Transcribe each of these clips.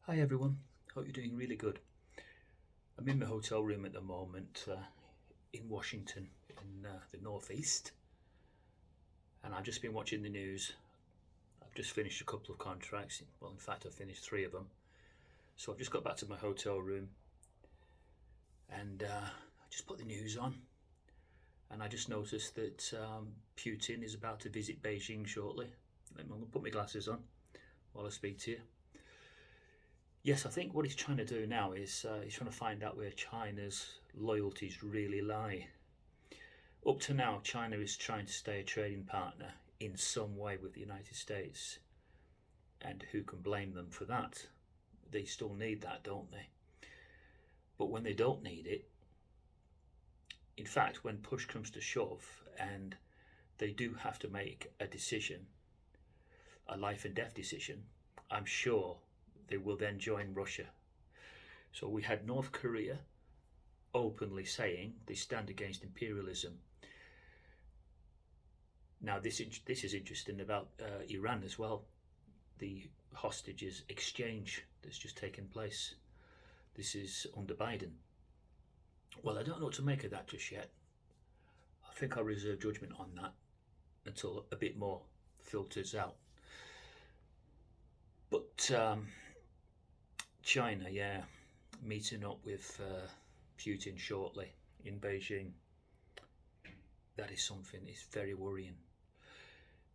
Hi everyone, hope you're doing really good. I'm in my hotel room at the moment in Washington, in the Northeast, and I've just been watching the news. I've just finished a couple of contracts. Well, in fact, I've finished three of them. So I've just got back to my hotel room and I just put the news on, and I just noticed that Putin is about to visit Beijing shortly. I'm going to put my glasses on while I speak to you. Yes, I think what he's trying to do now is he's trying to find out where China's loyalties really lie. Up to now, China is trying to stay a trading partner in some way with the United States, and who can blame them for that? They still need that, don't they? But when they don't need it, in fact, when push comes to shove and they do have to make a decision, a life and death decision, I'm sure they will then join Russia. So we had North Korea openly saying they stand against imperialism. Now this is interesting about Iran as well. The hostages exchange that's just taken place. This is under Biden. Well, I don't know what to make of that just yet. I think I'll reserve judgment on that until a bit more filters out. But China, yeah, meeting up with Putin shortly in Beijing. That is something that's very worrying,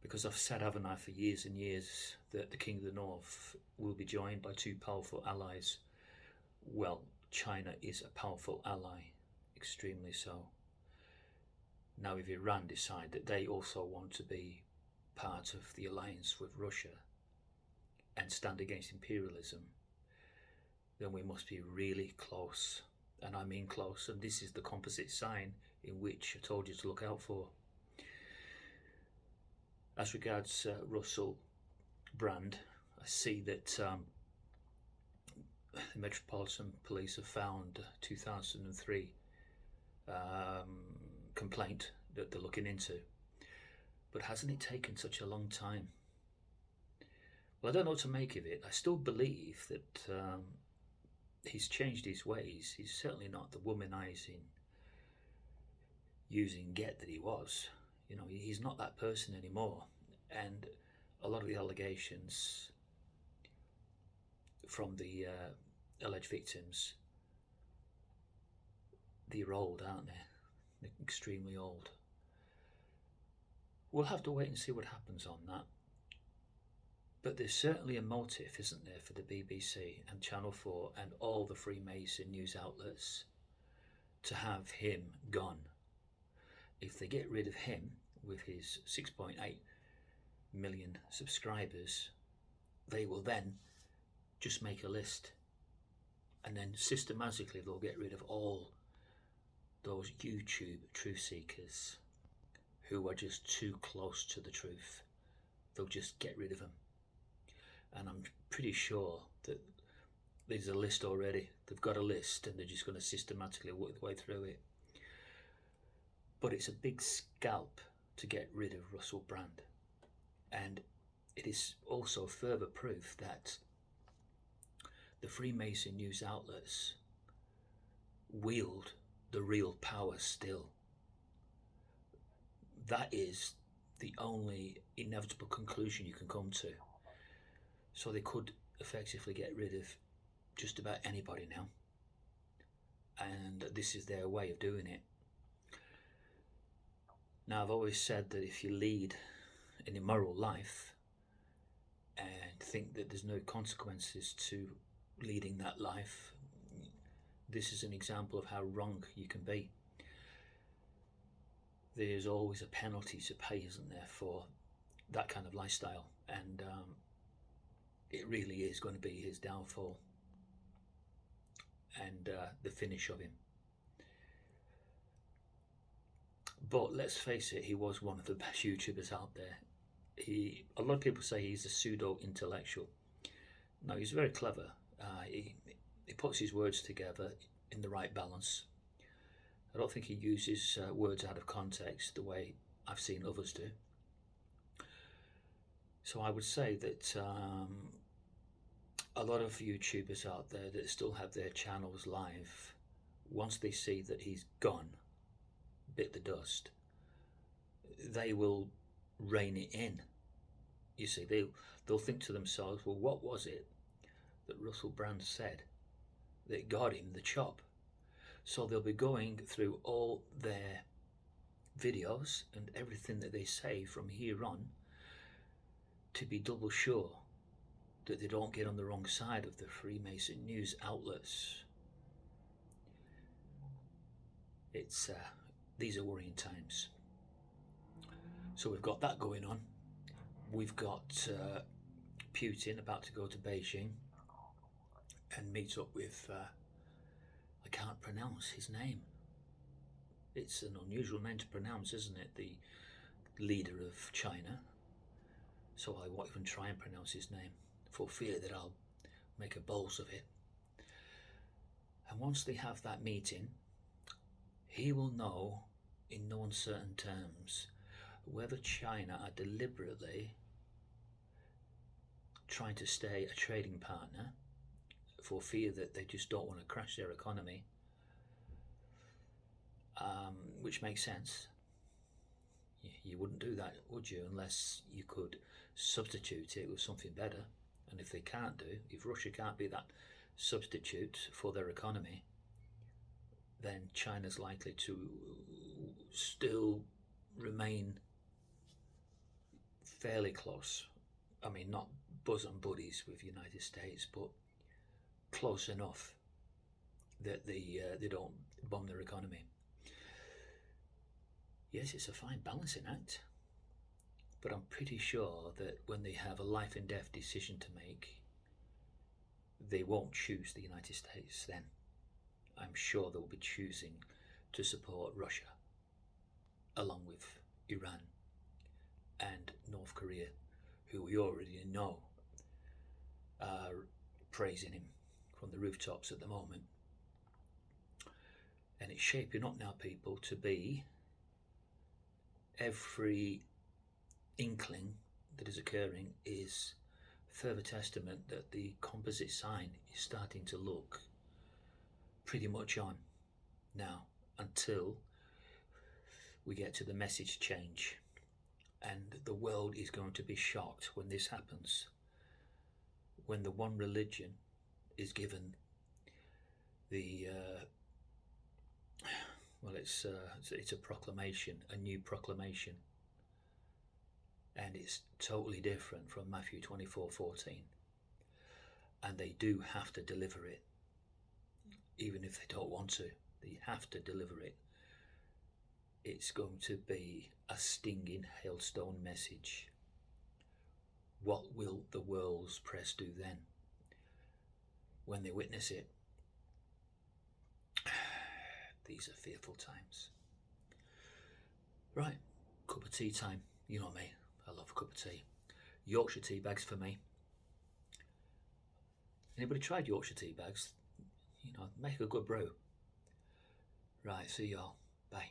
because I've said, haven't I, for years and years, that the King of the North will be joined by two powerful allies. Well, China is a powerful ally, extremely so. Now, if Iran decide that they also want to be part of the alliance with Russia and stand against imperialism, then we must be really close. And I mean close, and this is the composite sign in which I told you to look out for. As regards Russell Brand, I see that the Metropolitan Police have found 2003 complaint that they're looking into. But hasn't it taken such a long time? Well, I don't know what to make of it. I still believe that he's changed his ways. He's certainly not the womanizing, using get that he was. You know, he's not that person anymore. And a lot of the allegations from the alleged victims, they're old, aren't they? They're extremely old. We'll have to wait and see what happens on that. But there's certainly a motive, isn't there, for the BBC and Channel 4 and all the Freemason news outlets to have him gone. If they get rid of him with his 6.8 million subscribers, they will then just make a list, and then systematically they'll get rid of all those YouTube truth seekers who are just too close to the truth. They'll just get rid of them. And I'm pretty sure that there's a list already. They've got a list and they're just going to systematically work their way through it. But it's a big scalp to get rid of Russell Brand. And it is also further proof that the Freemason news outlets wield the real power still. That is the only inevitable conclusion you can come to. So they could effectively get rid of just about anybody now. And this is their way of doing it. Now, I've always said that if you lead an immoral life and think that there's no consequences to leading that life, this is an example of how wrong you can be. There's always a penalty to pay, isn't there, for that kind of lifestyle, and it really is going to be his downfall and the finish of him. But let's face it, he was one of the best YouTubers out there. A lot of people say he's a pseudo-intellectual. No, he's very clever. He puts his words together in the right balance. I don't think he uses words out of context the way I've seen others do. So I would say that a lot of YouTubers out there that still have their channels live, once they see that he's gone, bit the dust, they will rein it in. You see, they'll think to themselves, well, what was it that Russell Brand said that got him the chop? So they'll be going through all their videos and everything that they say from here on to be double sure that they don't get on the wrong side of the Freemason news outlets. These are worrying times. So we've got that going on. We've got Putin about to go to Beijing and meet up with, I can't pronounce his name. It's an unusual name to pronounce, isn't it? The leader of China. So I won't even try and pronounce his name for fear that I'll make a balls of it. And once they have that meeting, he will know in no uncertain terms whether China are deliberately trying to stay a trading partner for fear that they just don't want to crash their economy, which makes sense. You wouldn't do that, would you, unless you could substitute it with something better. And if they can't do, if Russia can't be that substitute for their economy, then China's likely to still remain fairly close. I mean, not bosom buddies with the United States, but close enough that they don't bomb their economy. Yes, it's a fine balancing act, but I'm pretty sure that when they have a life and death decision to make, they won't choose the United States then. I'm sure they'll be choosing to support Russia, along with Iran and North Korea, who we already know are praising him from the rooftops at the moment. And it's shaping up now, people, to be every inkling that is occurring is further testament that the composite sign is starting to look pretty much on now, until we get to the message change. And the world is going to be shocked when this happens, when the one religion is given the it's a proclamation, a new proclamation, and it's totally different from Matthew 24:14, and they do have to deliver it, even if they don't want to. They have to deliver it. It's going to be a stinging hailstone message. What will the world's press do then when they witness it? These are fearful times. Right, cup of tea time. You know me, I love a cup of tea. Yorkshire tea bags for me. Anybody tried Yorkshire tea bags? You know, make a good brew. Right, see y'all. Bye.